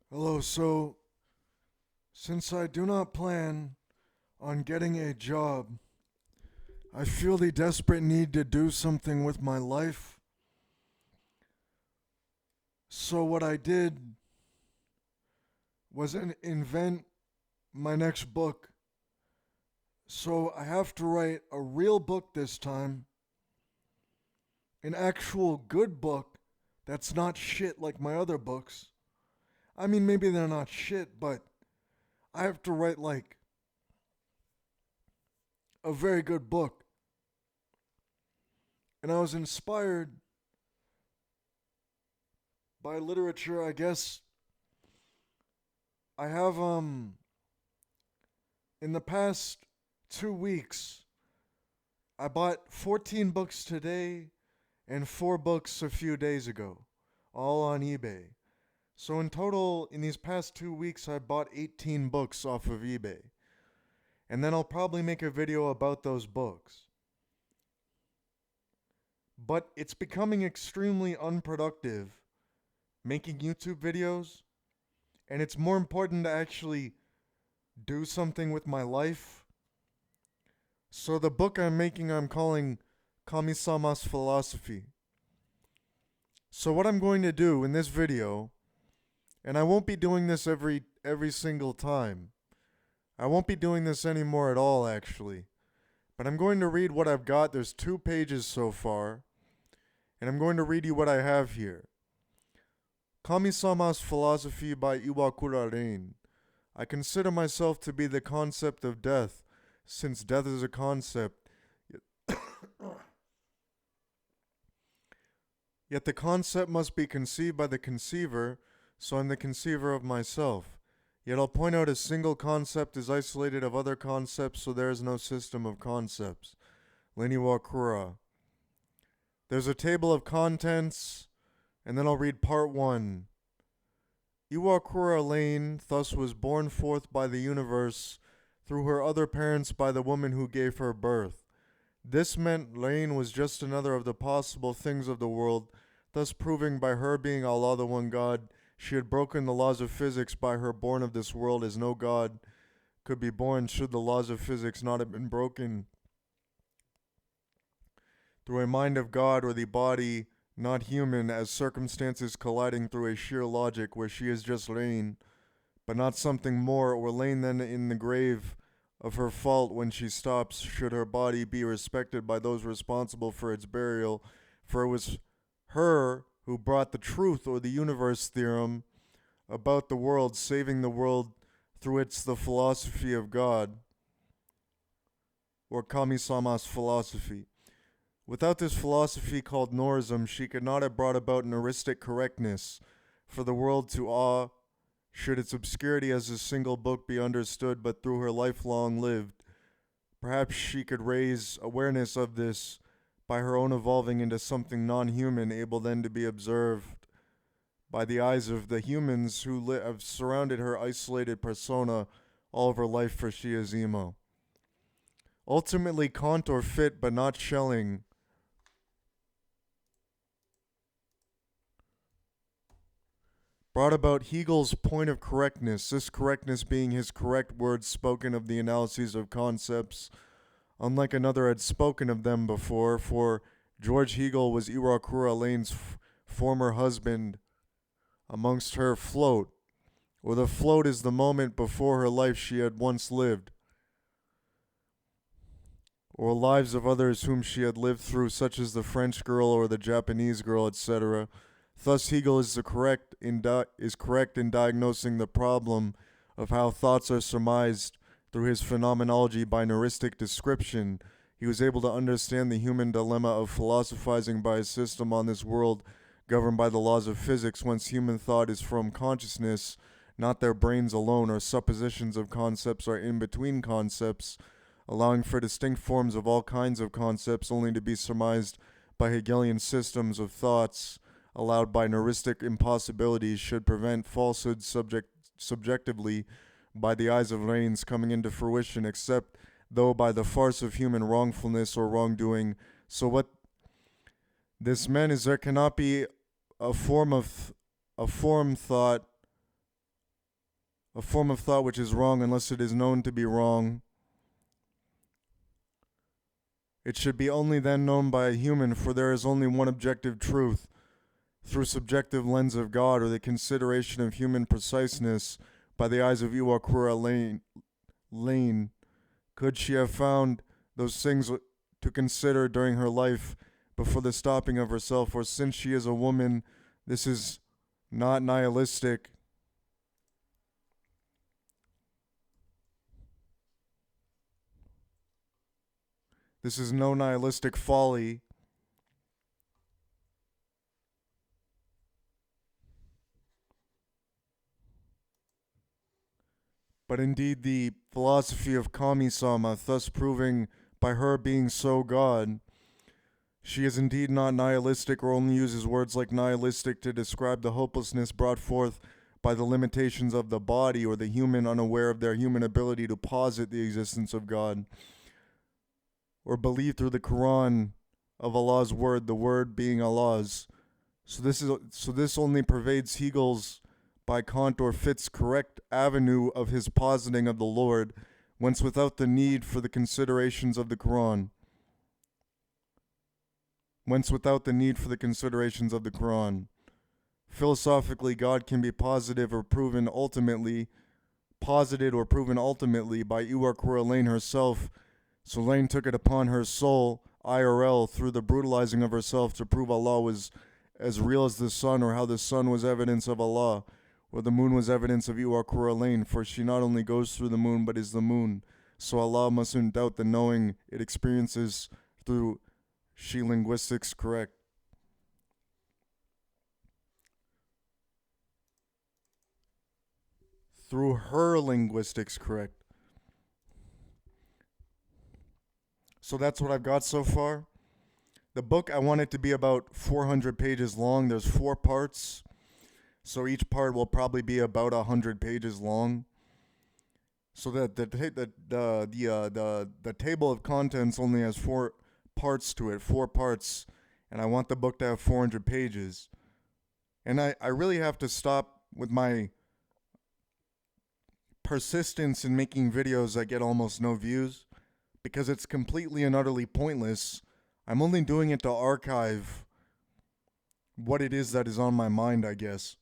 Hello, since I do not plan on getting a job, I feel the desperate need to do something with my life. So, what I did was invent my next book. So, I have to write a real book this time, an actual good book that's not shit like my other books. I mean, maybe they're not shit, but I have to write like a very good book. And I was inspired by literature, I guess. I have in the past 2 weeks I bought 14 books today and 4 books a few days ago, all on eBay. So in total in these past 2 weeks I bought 18 books off of eBay. And then I'll probably make a video about those books. But it's becoming extremely unproductive making YouTube videos, and it's more important to actually do something with my life. So the book I'm making I'm calling Kamisamas Philosophie. So what I'm going to do in this video, and I won't be doing this every single time. I won't be doing this anymore at all actually. But I'm going to read what I've got. There's 2 pages so far, and I'm going to read you what I have here. Kamisamas Philosophie by Iwakura Rein. I consider myself to be the concept of death, since death is a concept. Yet the concept must be conceived by the conceiver, so I'm the conceiver of myself. Yet I'll point out a single concept is isolated of other concepts, so there is no system of concepts. Lain Iwakura. There's a table of contents, and then I'll read part 1. Iwakura Lain thus was born forth by the universe, through her other parents by the woman who gave her birth. This meant Lain was just another of the possible things of the world, thus proving by her being Allah the one God, she had broken the laws of physics by her born of this world, as no God could be born should the laws of physics not have been broken through a mind of God, or the body not human, as circumstances colliding through a sheer logic where she is just Lain, but not something more, or Lain then in the grave of her fault when she stops, should her body be respected by those responsible for its burial, for it was her who brought the truth or the universe theorem about the world, saving the world through its the philosophy of God, or Kamisamas philosophy. Without this philosophy called Norism, she could not have brought about an heuristic correctness for the world to awe, should its obscurity as a single book be understood, but through her lifelong lived. Perhaps she could raise awareness of this by her own evolving into something non-human, able then to be observed by the eyes of the humans who have surrounded her isolated persona all of her life, for she is emo. Ultimately, Kant or fit, but not Schelling, brought about Hegel's point of correctness, this correctness being his correct words spoken of the analyses of concepts, unlike another had spoken of them before, for George Hegel was Iwakura Lain's former husband. Amongst her float, or the float is the moment before her life she had once lived, or lives of others whom she had lived through, such as the French girl or the Japanese girl, etc. Thus Hegel is correct in diagnosing the problem of how thoughts are surmised through his phenomenology by neuristic description. He was able to understand the human dilemma of philosophizing by a system on this world governed by the laws of physics, whence human thought is from consciousness, not their brains alone, or suppositions of concepts are in between concepts, allowing for distinct forms of all kinds of concepts only to be surmised by Hegelian systems of thoughts, allowed by neuristic impossibilities, should prevent falsehood subjectively by the eyes of Rein's coming into fruition, except though by the farce of human wrongfulness or wrongdoing. So what this meant is there cannot be a form thought a form of thought which is wrong unless it is known to be wrong. It should be only then known by a human, for there is only one objective truth. Through subjective lens of God, or the consideration of human preciseness by the eyes of Iwakura Lain, could she have found those things to consider during her life before the stopping of herself, or since she is a woman, this is not nihilistic. This is no nihilistic folly. But indeed the philosophy of Kamisamas, thus proving by her being so God, she is indeed not nihilistic, or only uses words like nihilistic to describe the hopelessness brought forth by the limitations of the body or the human unaware of their human ability to posit the existence of God, or believe through the Quran of Allah's word, the word being Allah's. So this only pervades Hegel's by Kant or Fitt's correct avenue of his positing of the Lord, whence without the need for the considerations of the Quran. Philosophically, God can be posited or proven ultimately by Iwakura Lain herself. So Lain took it upon her soul, IRL, through the brutalizing of herself to prove Allah was as real as the sun, or how the sun was evidence of Allah, or the moon was evidence of Iwakura Lain, for she not only goes through the moon, but is the moon. So Allah mustn't doubt the knowing it experiences through she linguistics correct. Through her linguistics correct. So that's what I've got so far. The book, I want it to be about 400 pages long. There's 4 parts. So each part will probably be about 100 pages long. So that the table of contents only has 4 parts to it, 4 parts, and I want the book to have 400 pages. And I really have to stop with my persistence in making videos that get almost no views, because it's completely and utterly pointless. I'm only doing it to archive what it is that is on my mind, I guess.